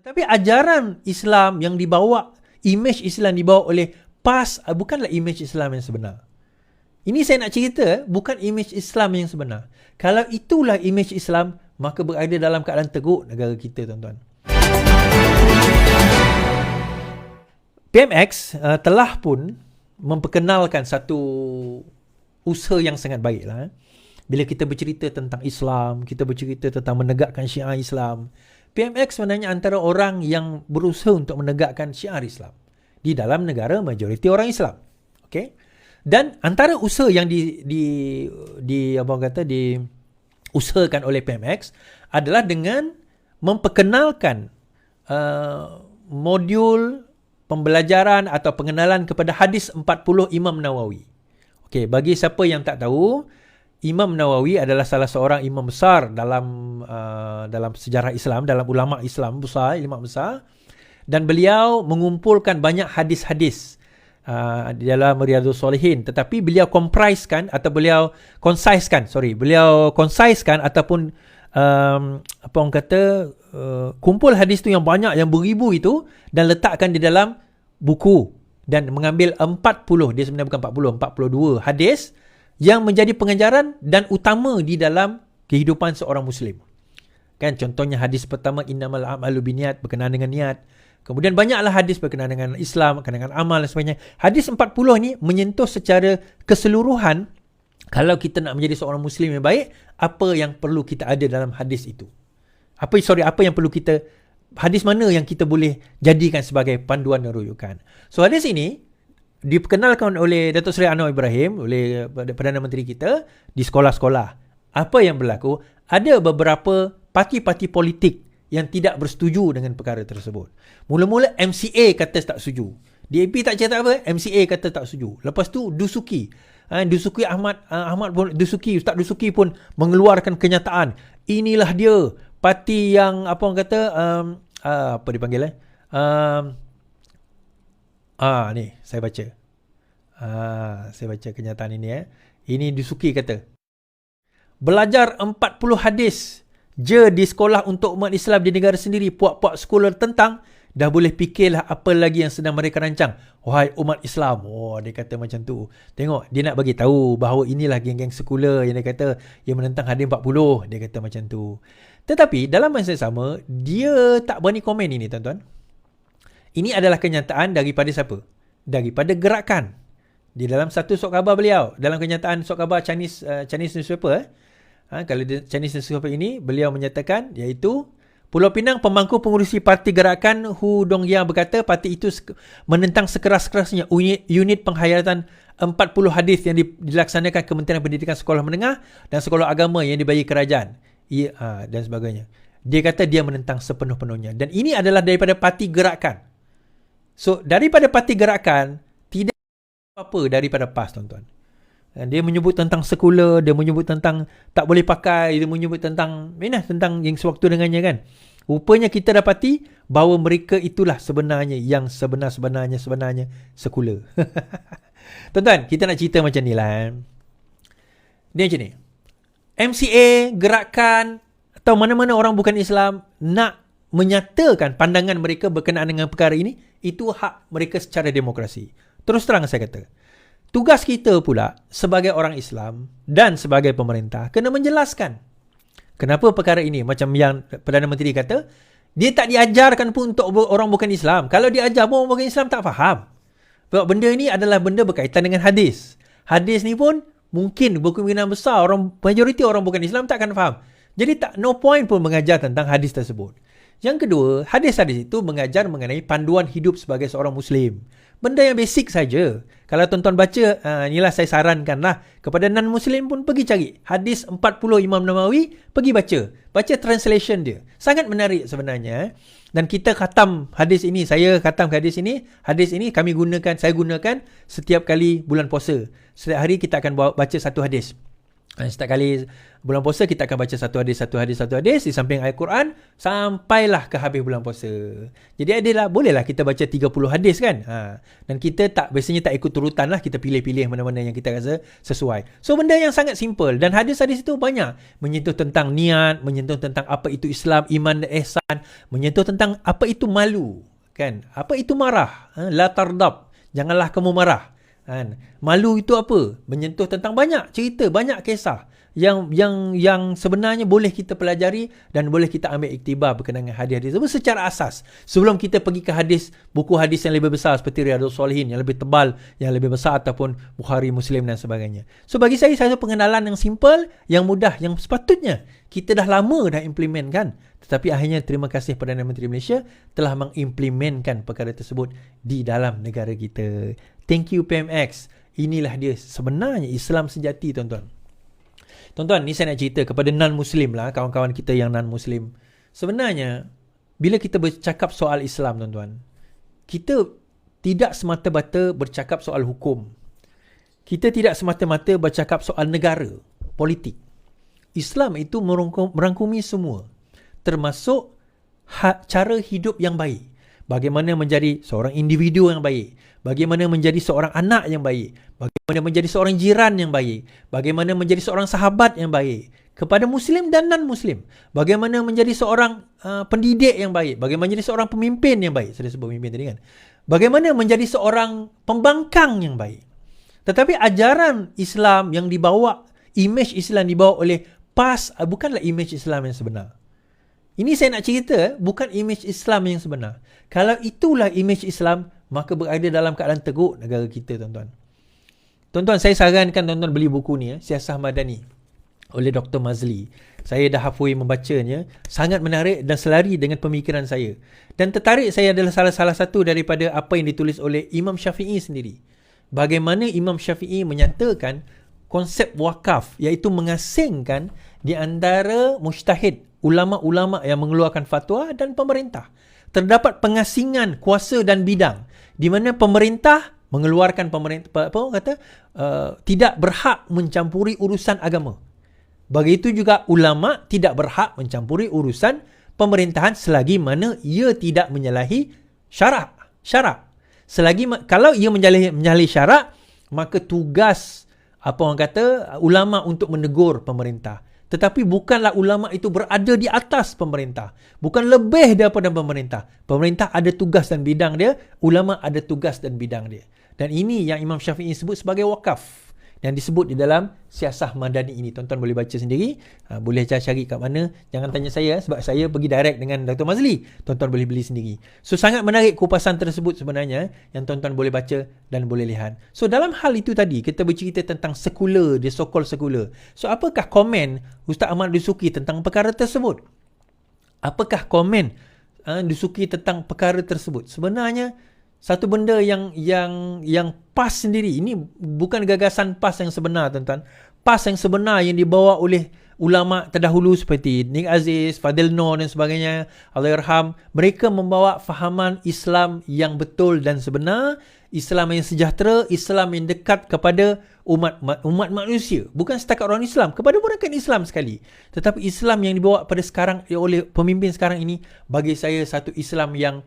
Tetapi ajaran Islam yang dibawa, image Islam dibawa oleh PAS bukanlah image Islam yang sebenar. Ini saya nak cerita bukan image Islam yang sebenar. Kalau itulah image Islam, maka berada dalam keadaan teruk negara kita, tuan-tuan. PMX telah pun memperkenalkan satu usaha yang sangat baiklah. Bila kita bercerita tentang Islam, kita bercerita tentang menegakkan syiar Islam, PMX sebenarnya antara orang yang berusaha untuk menegakkan syiar Islam di dalam negara majoriti orang Islam. Okey? Dan antara usaha yang diusahakan oleh PMX adalah dengan memperkenalkan modul pembelajaran atau pengenalan kepada hadis 40 Imam Nawawi. Okey, bagi siapa yang tak tahu, Imam Nawawi adalah salah seorang imam besar dalam sejarah Islam, dalam ulama Islam besar, imam besar, dan beliau mengumpulkan banyak hadis-hadis di dalam Riyadhus Shalihin, tetapi beliau concisekan ataupun kumpul hadis tu yang banyak, yang beribu itu, dan letakkan di dalam buku, dan mengambil 40, dia sebenarnya bukan 40, 42 hadis yang menjadi pengajaran dan utama di dalam kehidupan seorang Muslim. Kan, contohnya hadis pertama, innamal a'malu binniyat, berkenaan dengan niat. Kemudian banyaklah hadis berkenaan dengan Islam, berkenaan dengan amal dan sebagainya. Hadis 40 ni menyentuh secara keseluruhan, kalau kita nak menjadi seorang Muslim yang baik, apa yang perlu kita ada dalam hadis itu. Apa yang perlu kita, hadis mana yang kita boleh jadikan sebagai panduan dan rujukan. So hadis ini diperkenalkan oleh Datuk Seri Anwar Ibrahim, oleh Perdana Menteri kita di sekolah-sekolah. Apa yang berlaku? Ada beberapa parti-parti politik yang tidak bersetuju dengan perkara tersebut. Mula-mula MCA kata tak setuju. DAP tak cerita apa, MCA kata tak setuju. Lepas tu Dusuki, Ustaz Dusuki pun mengeluarkan kenyataan. Inilah dia parti yang apa dipanggil ni saya baca. Saya baca kenyataan ini. Ini Dusuki kata, belajar 40 hadis je di sekolah untuk umat Islam di negara sendiri, puak-puak sekolah tentang, dah boleh fikirlah apa lagi yang sedang mereka rancang. Wahai umat Islam. Dia kata macam tu. Tengok, dia nak bagi tahu bahawa inilah geng-geng sekular yang dia kata yang menentang hadis 40. Dia kata macam tu. Tetapi dalam masa sama, dia tak berani komen ini, tuan-tuan. Ini adalah kenyataan daripada siapa? Daripada gerakan. Di dalam satu surat khabar beliau, dalam kenyataan surat khabar Chinese newspaper, kalau Chinese newspaper ini, beliau menyatakan, iaitu Pulau Pinang, pemangku pengurusi parti gerakan Hu Dongyang berkata parti itu menentang sekeras-kerasnya unit penghayatan 40 hadis yang dilaksanakan Kementerian Pendidikan Sekolah Menengah dan Sekolah Agama yang dibagi kerajaan, dan sebagainya. Dia kata dia menentang sepenuh-penuhnya. Dan ini adalah daripada parti gerakan. So, daripada parti gerakan, tidak apa-apa daripada PAS, tuan-tuan. Dia menyebut tentang sekular, dia menyebut tentang tak boleh pakai, dia menyebut tentang yang sewaktu dengannya, kan. Rupanya kita dapati bahawa mereka itulah sebenarnya yang sebenarnya sekular. Tuan-tuan, kita nak cerita macam ni lah. Dia macam ni. MCA, gerakan atau mana-mana orang bukan Islam nak menyatakan pandangan mereka berkenaan dengan perkara ini, itu hak mereka secara demokrasi. Terus terang saya kata, tugas kita pula sebagai orang Islam dan sebagai pemerintah kena menjelaskan kenapa perkara ini, macam yang Perdana Menteri kata, dia tak diajarkan pun untuk orang bukan Islam. Kalau diajar pun orang bukan Islam tak faham. Sebab benda ni adalah benda berkaitan dengan hadis. Hadis ni pun mungkin berkemungkinan besar majoriti orang bukan Islam tak akan faham. Jadi no point pun mengajar tentang hadis tersebut. Yang kedua, hadis-hadis itu mengajar mengenai panduan hidup sebagai seorang Muslim. Benda yang basic saja. Kalau tuan-tuan baca, inilah saya sarankanlah kepada non-Muslim pun pergi cari hadis 40 Imam Nawawi, pergi baca. Baca translation dia. Sangat menarik sebenarnya. Dan kita khatam hadis ini, saya khatam hadis ini. Hadis ini saya gunakan setiap kali bulan puasa. Setiap hari kita akan baca satu hadis. Setiap kali bulan puasa kita akan baca satu hadis di samping ayat Quran sampailah ke habis bulan puasa. Jadi bolehlah kita baca 30 hadis kan. Dan kita biasanya tak ikut turutan lah, kita pilih-pilih mana-mana yang kita rasa sesuai. So benda yang sangat simple, dan hadis-hadis itu banyak menyentuh tentang niat, menyentuh tentang apa itu Islam, iman dan ihsan, menyentuh tentang apa itu malu, kan? Apa itu marah? La tardab, janganlah kamu marah. Malu itu apa? Menyentuh tentang banyak cerita, banyak kisah yang sebenarnya boleh kita pelajari dan boleh kita ambil iktibar berkenaan dengan hadis-hadis itu secara asas. Sebelum kita pergi ke buku hadis yang lebih besar seperti Riyadhus Shalihin yang lebih tebal, yang lebih besar, ataupun Bukhari, Muslim dan sebagainya. So bagi saya satu pengenalan yang simple, yang mudah, yang sepatutnya kita dah lama dah implementkan. Tetapi akhirnya terima kasih Perdana Menteri Malaysia telah mengimplementkan perkara tersebut di dalam negara kita. Thank you PMX. Inilah dia sebenarnya Islam sejati, tuan-tuan. Tuan-tuan, ni saya nak cerita kepada non-Muslim lah, kawan-kawan kita yang non-Muslim. Sebenarnya, bila kita bercakap soal Islam, tuan-tuan, kita tidak semata-mata bercakap soal hukum. Kita tidak semata-mata bercakap soal negara, politik. Islam itu merangkumi semua, termasuk cara hidup yang baik. Bagaimana menjadi seorang individu yang baik, bagaimana menjadi seorang anak yang baik, bagaimana menjadi seorang jiran yang baik, bagaimana menjadi seorang sahabat yang baik kepada Muslim dan non-Muslim, bagaimana menjadi seorang pendidik yang baik, bagaimana menjadi seorang pemimpin yang baik. Saya sebut pemimpin tadi kan. Bagaimana menjadi seorang pembangkang yang baik. Tetapi ajaran Islam yang dibawa, imej Islam dibawa oleh bukanlah imej Islam yang sebenar. Ini saya nak cerita, bukan imej Islam yang sebenar. Kalau itulah imej Islam, maka berada dalam keadaan teruk negara kita, tuan-tuan. Tuan-tuan, saya sarankan tuan-tuan beli buku ni, Siasah Madani oleh Dr. Mazli. Saya dah halfway membacanya, sangat menarik dan selari dengan pemikiran saya. Dan tertarik saya adalah salah satu daripada apa yang ditulis oleh Imam Syafi'i sendiri. Bagaimana Imam Syafi'i menyatakan konsep wakaf, iaitu mengasingkan di antara mujtahid, ulama-ulama yang mengeluarkan fatwa dan pemerintah. Terdapat pengasingan kuasa dan bidang di mana pemerintah mengeluarkan tidak berhak mencampuri urusan agama. Begitu juga ulama tidak berhak mencampuri urusan pemerintahan selagi mana ia tidak menyalahi syarak. Kalau ia menyalahi syarak, maka tugas ulama untuk menegur pemerintah. Tetapi bukanlah ulama itu berada di atas pemerintah. Bukan lebih daripada pemerintah. Pemerintah ada tugas dan bidang dia. Ulama ada tugas dan bidang dia. Dan ini yang Imam Syafi'i sebut sebagai wakaf. Yang disebut di dalam Siasah Madani ini. Tuan-tuan boleh baca sendiri. Boleh cari kat mana. Jangan tanya saya sebab saya pergi direct dengan Dr. Mazli. Tuan-tuan boleh beli sendiri. So sangat menarik kupasan tersebut sebenarnya yang tuan-tuan boleh baca dan boleh lihat. So dalam hal itu tadi kita bercerita tentang sekular, dia so-called sekular. So apakah komen Ustaz Ahmad Dusuki tentang perkara tersebut? Apakah komen Dusuki tentang perkara tersebut? Sebenarnya satu benda yang PAS sendiri, ini bukan gagasan PAS yang sebenar, tuan-tuan. PAS yang sebenar yang dibawa oleh ulama terdahulu seperti Nik Aziz, Fadil Noor dan sebagainya, Allahyarham, mereka membawa fahaman Islam yang betul dan sebenar, Islam yang sejahtera, Islam yang dekat kepada umat manusia, bukan setakat orang Islam, kepada bukan Islam sekali, tetapi Islam yang dibawa pada sekarang oleh pemimpin sekarang ini, bagi saya satu Islam yang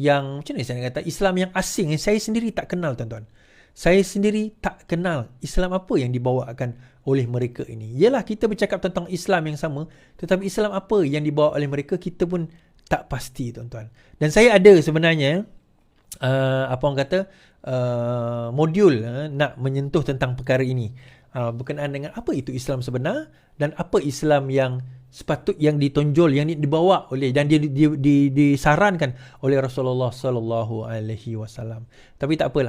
macam mana saya nak kata, Islam yang asing, yang saya sendiri tak kenal, tuan-tuan. Saya sendiri tak kenal Islam apa yang dibawakan oleh mereka ini. Yalah, kita bercakap tentang Islam yang sama, tetapi Islam apa yang dibawa oleh mereka, kita pun tak pasti, tuan-tuan. Dan saya ada sebenarnya modul nak menyentuh tentang perkara ini, berkenaan dengan apa itu Islam sebenar dan apa Islam yang ditonjol, yang dibawa oleh dan disarankan oleh Rasulullah sallallahu alaihi wasallam. Tapi tak apalah.